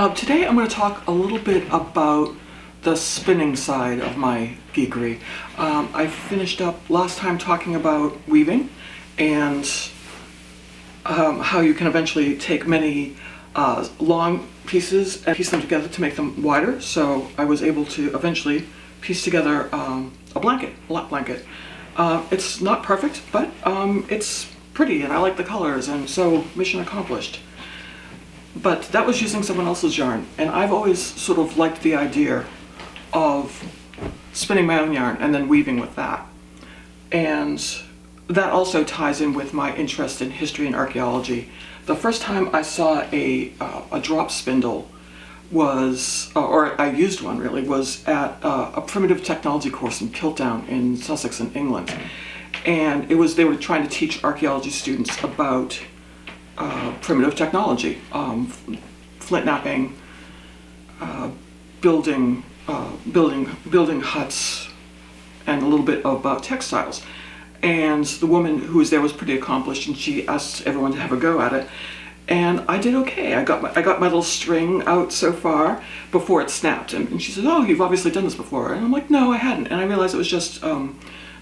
Today I'm going to talk a little bit about the spinning side of my geekery. I finished up last time talking about weaving and how you can eventually take many long pieces and piece them together to make them wider. So I was able to eventually piece together a lap blanket. It's not perfect, but it's pretty and I like the colors, and so mission accomplished. But that was using someone else's yarn, and I've always sort of liked the idea of spinning my own yarn and then weaving with that. And that also ties in with my interest in history and archaeology. The first time I saw a drop spindle was, or I used one really, was at a primitive technology course in Kiltdown in Sussex in England. And they were trying to teach archaeology students about primitive technology, flint knapping, building huts, and a little bit about textiles. And the woman who was there was pretty accomplished, and she asked everyone to have a go at it. And I did okay. I got my little string out so far before it snapped. And she said, "Oh, you've obviously done this before." And I'm like, "No, I hadn't." And I realized it was just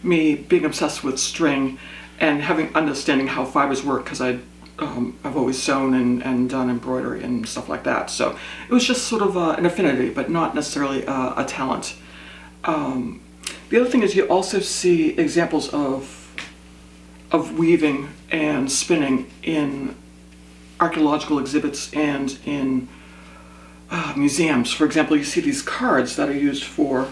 me being obsessed with string and understanding how fibers work, because I've always sewn and done embroidery and stuff like that. So it was just sort of an affinity, but not necessarily a talent. The other thing is you also see examples of weaving and spinning in archaeological exhibits and in museums. For example, you see these cards that are used for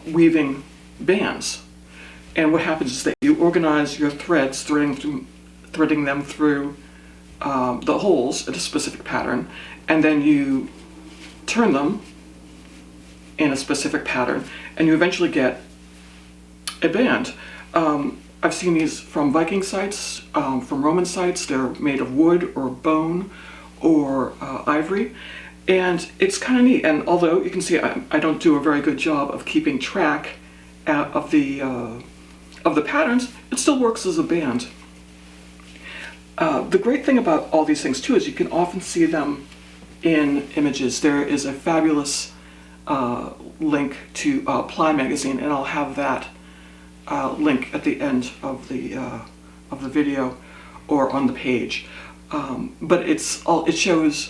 weaving bands. And what happens is that you organize your threads, threading them through the holes in a specific pattern, and then you turn them in a specific pattern, and you eventually get a band. I've seen these from Viking sites, from Roman sites. They're made of wood or bone or ivory, and it's kind of neat. And although you can see I don't do a very good job of keeping track of the patterns, it still works as a band. The great thing about all these things too is you can often see them in images. There is a fabulous link to Ply magazine, and I'll have that link at the end of the video or on the page. But it shows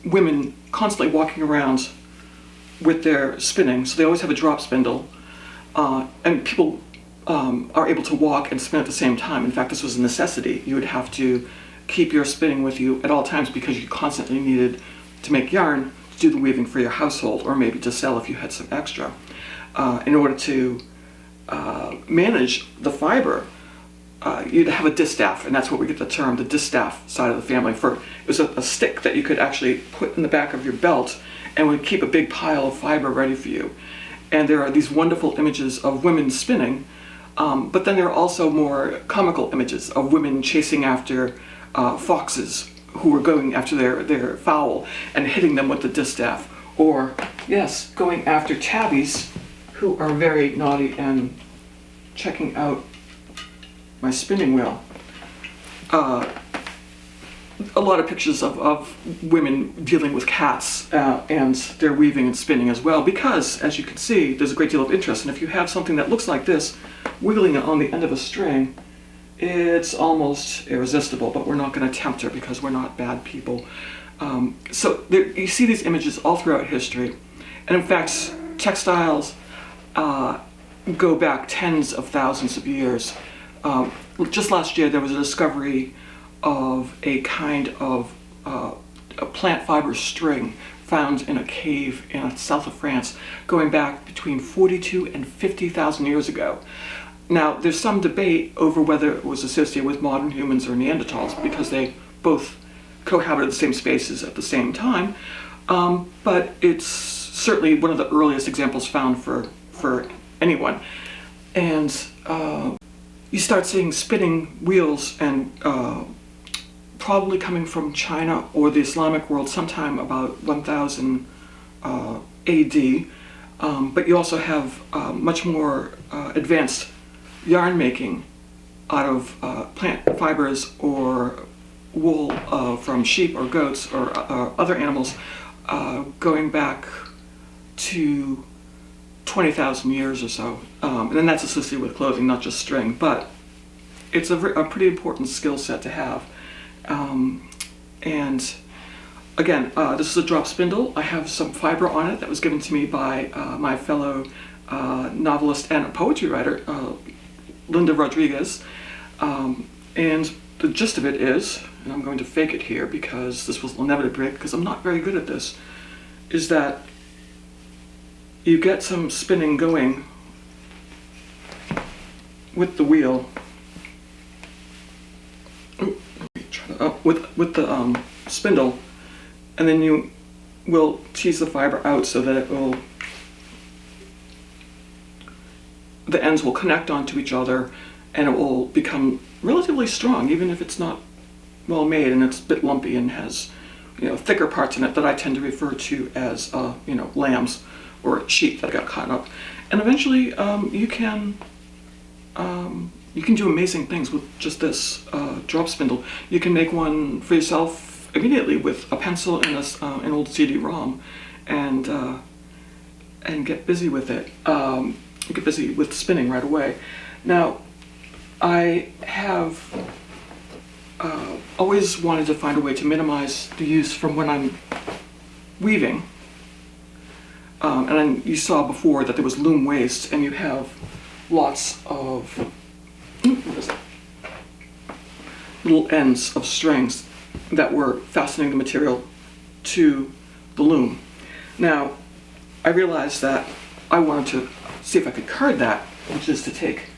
women constantly walking around with their spinning. So they always have a drop spindle, and people are able to walk and spin at the same time. In fact, this was a necessity. You would have to keep your spinning with you at all times because you constantly needed to make yarn to do the weaving for your household, or maybe to sell if you had some extra. In order to manage the fiber, you'd have a distaff, and that's where we get the term, the distaff side of the family. It was a stick that you could actually put in the back of your belt and would keep a big pile of fiber ready for you. And there are these wonderful images of women spinning, but then there are also more comical images of women chasing after foxes who were going after their fowl and hitting them with the distaff. Or, yes, going after tabbies who are very naughty and checking out my spinning wheel. A lot of pictures of women dealing with cats and they're weaving and spinning as well, because, as you can see, there's a great deal of interest. And if you have something that looks like this, wiggling it on the end of a string, it's almost irresistible, but we're not going to tempt her because we're not bad people. So you see these images all throughout history. And in fact, textiles go back tens of thousands of years. Just last year, there was a discovery of a kind of a plant fiber string found in a cave in the south of France, going back between 42 and 50,000 years ago. Now, there's some debate over whether it was associated with modern humans or Neanderthals, because they both cohabited the same spaces at the same time, but it's certainly one of the earliest examples found for anyone. And you start seeing spinning wheels and probably coming from China or the Islamic world sometime about 1000 AD, but you also have much more advanced yarn making out of plant fibers or wool from sheep or goats or other animals going back to 20,000 years or so. And then that's associated with clothing, not just string, but it's a pretty important skill set to have. And again, this is a drop spindle. I have some fiber on it that was given to me by my fellow novelist and poetry writer, Linda Rodriguez. And the gist of it is, and I'm going to fake it here because this will inevitably break because I'm not very good at this, is that you get some spinning going with the wheel, with the spindle, and then you will tease the fiber out so that the ends will connect onto each other, and it will become relatively strong, even if it's not well made and it's a bit lumpy and has, thicker parts in it that I tend to refer to as, lambs or sheep that got caught up. And eventually, you can do amazing things with just this drop spindle. You can make one for yourself immediately with a pencil and an old CD-ROM, and get busy with it. Get busy with spinning right away. Now, I have always wanted to find a way to minimize the use from when I'm weaving. And then you saw before that there was loom waste, and you have lots of little ends of strings that were fastening the material to the loom. Now, I realized that I wanted to see if I could card that, which is to take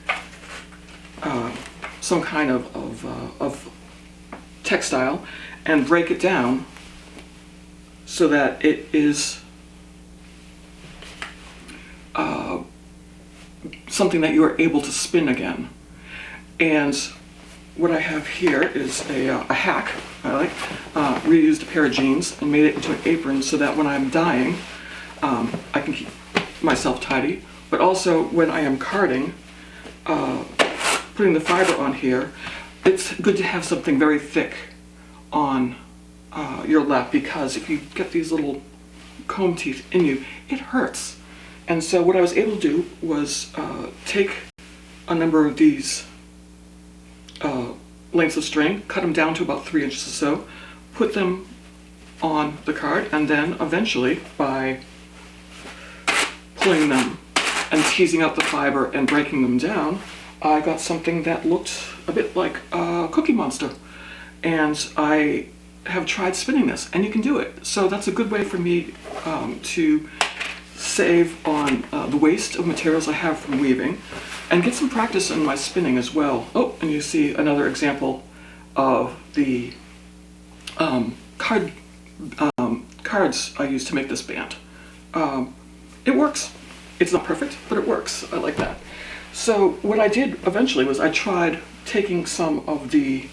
some kind of textile and break it down so that it is something that you are able to spin again. And what I have here is a hack. I reused a pair of jeans and made it into an apron so that when I'm dyeing, I can keep myself tidy. But also when I am carding, putting the fiber on here, it's good to have something very thick on your lap, because if you get these little comb teeth in you, it hurts. And so what I was able to do was take a number of these lengths of string, cut them down to about 3 inches or so, put them on the card, and then eventually by pulling them and teasing out the fiber and breaking them down, I got something that looked a bit like a Cookie Monster. And I have tried spinning this, and you can do it. So that's a good way for me to save on the waste of materials I have from weaving, and get some practice in my spinning as well. Oh, and you see another example of the cards I used to make this band. It works. It's not perfect, but it works. I like that. So what I did eventually was I tried taking some of the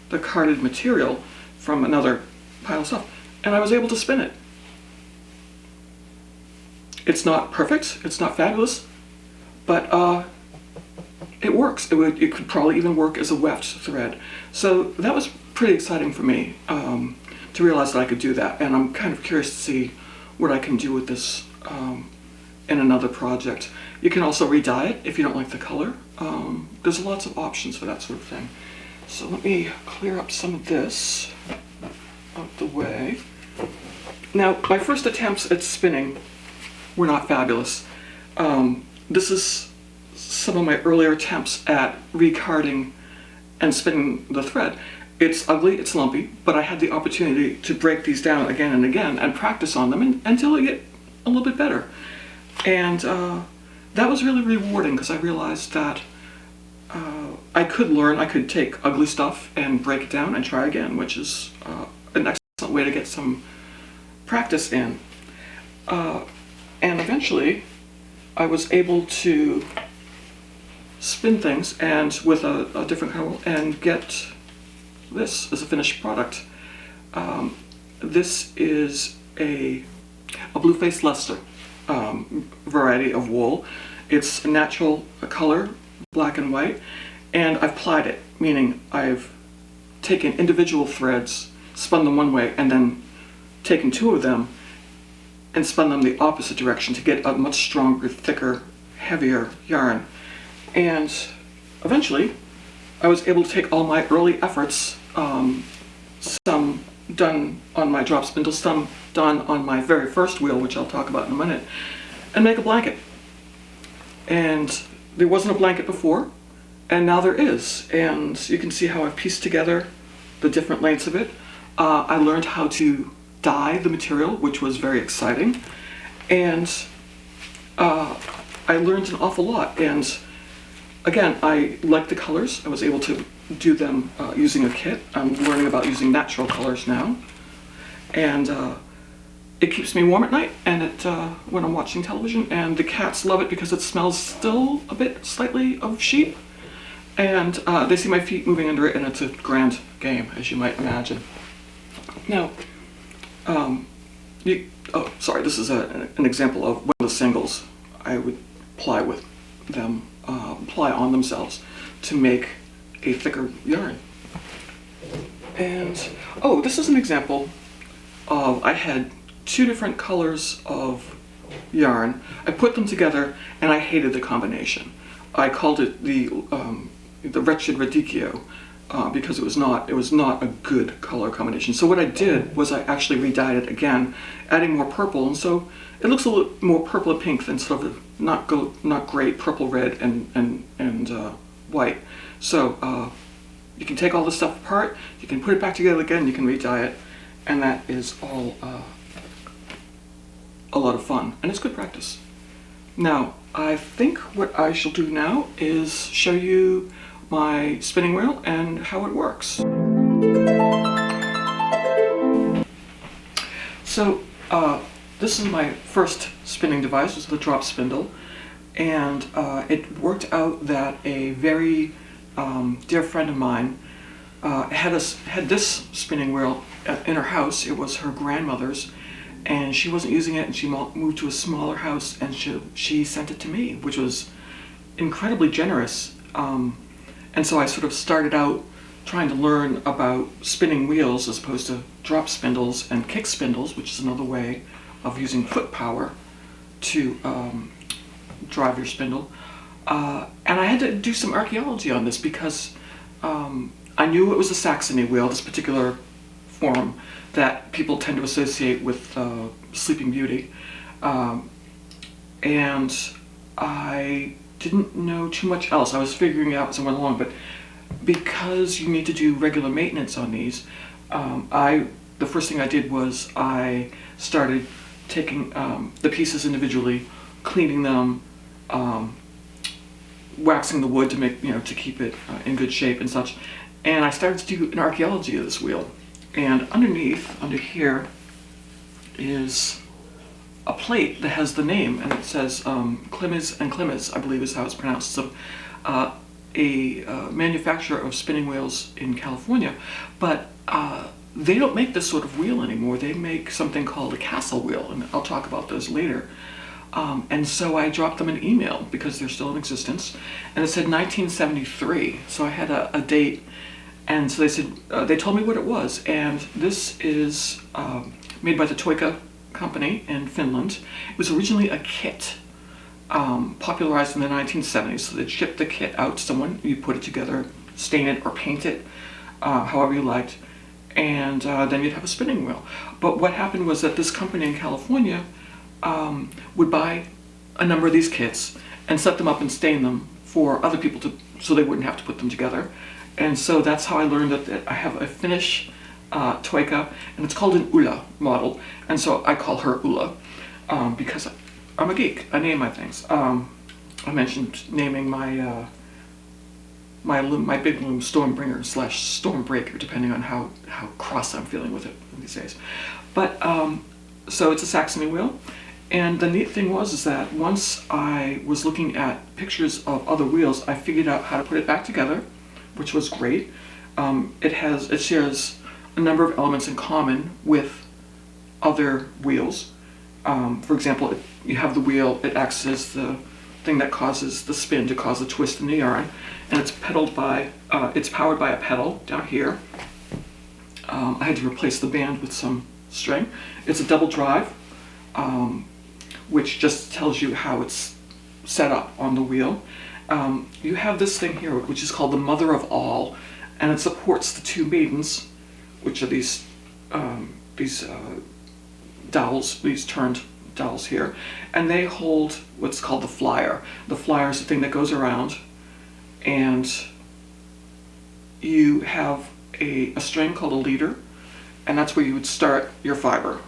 carded material from another pile of stuff, and I was able to spin it. It's not perfect, it's not fabulous, but it works. It could probably even work as a weft thread. So that was pretty exciting for me to realize that I could do that, and I'm kind of curious to see what I can do with this in another project. You can also re-dye it if you don't like the color. There's lots of options for that sort of thing. So let me clear up some of this out the way. Now, my first attempts at spinning were not fabulous. This is some of my earlier attempts at recarding and spinning the thread. It's ugly, it's lumpy, but I had the opportunity to break these down again and again and practice on them until I get a little bit better. And that was really rewarding, because I realized that I could learn, I could take ugly stuff and break it down and try again, which is an excellent way to get some practice in. And eventually, I was able to spin things and with a different kind of wool and get this as a finished product. This is a blue-faced Leicester variety of wool. It's a natural color, black and white, and I've plied it, meaning I've taken individual threads, spun them one way, and then taken two of them and spun them the opposite direction to get a much stronger, thicker, heavier yarn. And eventually, I was able to take all my early efforts, some done on my drop spindle, some done on my very first wheel, which I'll talk about in a minute, and make a blanket. And there wasn't a blanket before, and now there is. And you can see how I've pieced together the different lengths of it. I learned how to dye the material, which was very exciting. And I learned an awful lot. And again, I like the colors. I was able to do them using a kit. I'm learning about using natural colors now. And it keeps me warm at night and when I'm watching television. And the cats love it because it smells still a bit slightly of sheep. And they see my feet moving under it, and it's a grand game, as you might imagine. Now, this is an example of one of the singles I would ply with them, ply on themselves to make a thicker yarn. And, this is an example of, I had two different colors of yarn. I put them together, and I hated the combination. I called it the wretched radicchio, because it was not a good color combination. So what I did was I actually redyed it again, adding more purple, and so it looks a little more purple and pink than sort of not great purple, red, and white. So you can take all this stuff apart, you can put it back together again, you can redye it, and that is all a lot of fun, and it's good practice. Now, I think what I shall do now is show you my spinning wheel and how it works. So this is my first spinning device. It's the drop spindle, and it worked out that a very dear friend of mine had this spinning wheel in her house. It was her grandmother's, and she wasn't using it, and she moved to a smaller house, and she sent it to me, which was incredibly generous. And so I sort of started out trying to learn about spinning wheels as opposed to drop spindles and kick spindles, which is another way of using foot power to drive your spindle. And I had to do some archaeology on this because I knew it was a Saxony wheel, this particular form that people tend to associate with Sleeping Beauty. And I didn't know too much else. I was figuring it out as I went along, but because you need to do regular maintenance on these, the first thing I did was I started taking the pieces individually, cleaning them, waxing the wood to make, to keep it in good shape and such. And I started to do an archaeology of this wheel. And under here, is a plate that has the name, and it says Klimes and Klimes, I believe is how it's pronounced. So, a manufacturer of spinning wheels in California, but they don't make this sort of wheel anymore. They make something called a castle wheel, and I'll talk about those later. And so I dropped them an email because they're still in existence, and it said 1973. So I had a date, and so they said they told me what it was, and this is made by the Toika company in Finland. It was originally a kit, popularized in the 1970s. So they'd ship the kit out to someone, you put it together, stain it or paint it, however you liked, and then you'd have a spinning wheel. But what happened was that this company in California would buy a number of these kits and set them up and stain them for other people so they wouldn't have to put them together. And so that's how I learned that I have a Finnish Toika, and it's called an Ulla model, and so I call her Ulla because I'm a geek. I name my things. I mentioned naming my my big loom Stormbringer / Stormbreaker, depending on how cross I'm feeling with it these days. But so it's a Saxony wheel, and the neat thing was that once I was looking at pictures of other wheels, I figured out how to put it back together, which was great. It shares a number of elements in common with other wheels. For example, you have the wheel, it acts as the thing that causes the spin to cause the twist in the yarn, and it's powered by a pedal down here, I had to replace the band with some string. It's a double drive, which just tells you how it's set up on the wheel. You have this thing here, which is called the Mother of All, and it supports the two maidens, which are these dowels, these turned dowels here, and they hold what's called the flyer. The flyer is the thing that goes around, and you have a string called a leader, and that's where you would start your fiber.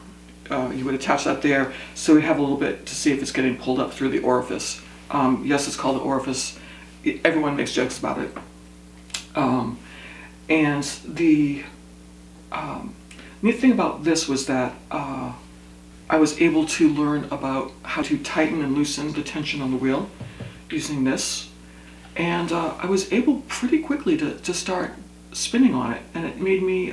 You would attach that there, so we have a little bit to see if it's getting pulled up through the orifice. Yes, it's called the orifice. Everyone makes jokes about it. And the neat thing about this was that I was able to learn about how to tighten and loosen the tension on the wheel using this. And I was able pretty quickly to start spinning on it, and it made me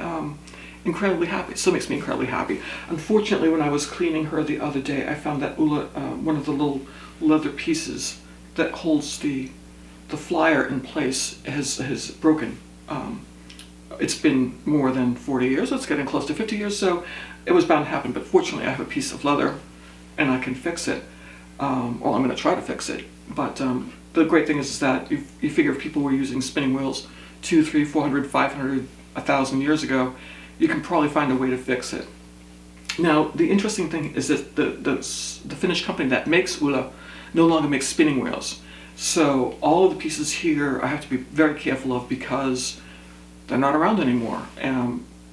incredibly happy. It still makes me incredibly happy. Unfortunately, when I was cleaning her the other day, I found that one of the little leather pieces that holds the flyer in place has broken. It's been more than 40 years. It's getting close to 50 years, so it was bound to happen. But fortunately, I have a piece of leather, and I can fix it. Well, I'm going to try to fix it. But the great thing is that you figure if people were using spinning wheels 200, 300, 400, 500, 1,000 years ago, you can probably find a way to fix it. Now, the interesting thing is that the Finnish company that makes Ulla no longer makes spinning wheels. So all of the pieces here I have to be very careful of because they're not around anymore.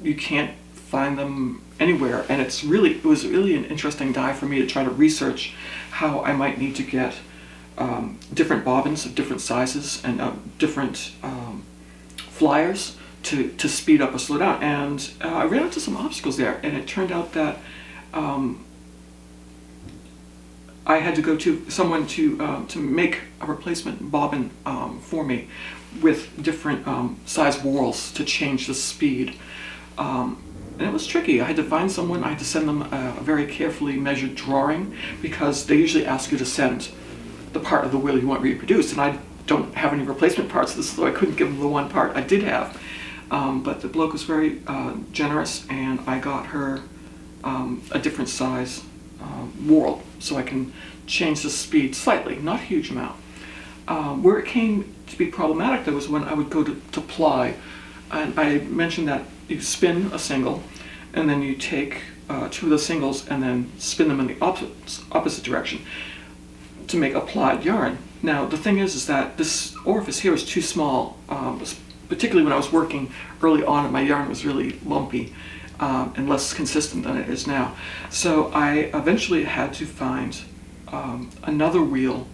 You can't find them anywhere, and it was really an interesting dive for me to try to research how I might need to get different bobbins of different sizes and different flyers to speed up or slow down. And I ran into some obstacles there, and it turned out that I had to go to someone to make a replacement bobbin for me with different size whorls to change the speed. And it was tricky. I had to find someone, I had to send them a very carefully measured drawing because they usually ask you to send the part of the wheel you want reproduced, and I don't have any replacement parts, so I couldn't give them the one part I did have. But the bloke was very generous, and I got her a different size whorl so I can change the speed slightly, not a huge amount. Where it came to be problematic though was when I would go to ply, and I mentioned that you spin a single and then you take two of the singles and then spin them in the opposite direction to make a plied yarn. Now the thing is that this orifice here is too small, particularly when I was working early on and my yarn was really lumpy and less consistent than it is now. So I eventually had to find another wheel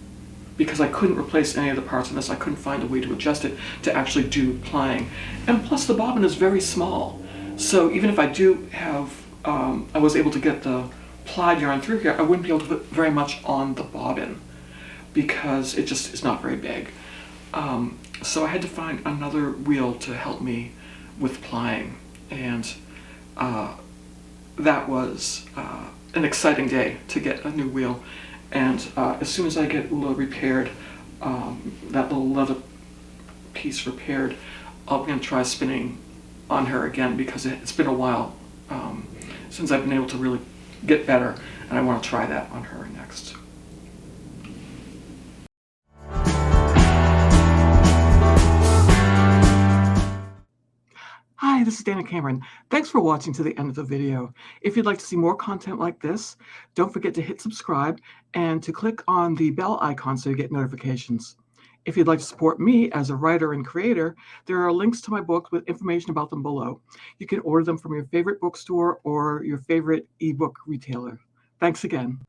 because I couldn't replace any of the parts in this. I couldn't find a way to adjust it to actually do plying. And plus the bobbin is very small. So even if I do have, I was able to get the plied yarn through here, I wouldn't be able to put very much on the bobbin because it just is not very big. So I had to find another wheel to help me with plying. And that was an exciting day to get a new wheel. And as soon as I get Ulla repaired, that little leather piece repaired, I'm going to try spinning on her again because it's been a while since I've been able to really get better, and I want to try that on her next. Hi, this is Dana Cameron. Thanks for watching to the end of the video. If you'd like to see more content like this, don't forget to hit subscribe and to click on the bell icon so you get notifications. If you'd like to support me as a writer and creator, there are links to my books with information about them below. You can order them from your favorite bookstore or your favorite ebook retailer. Thanks again.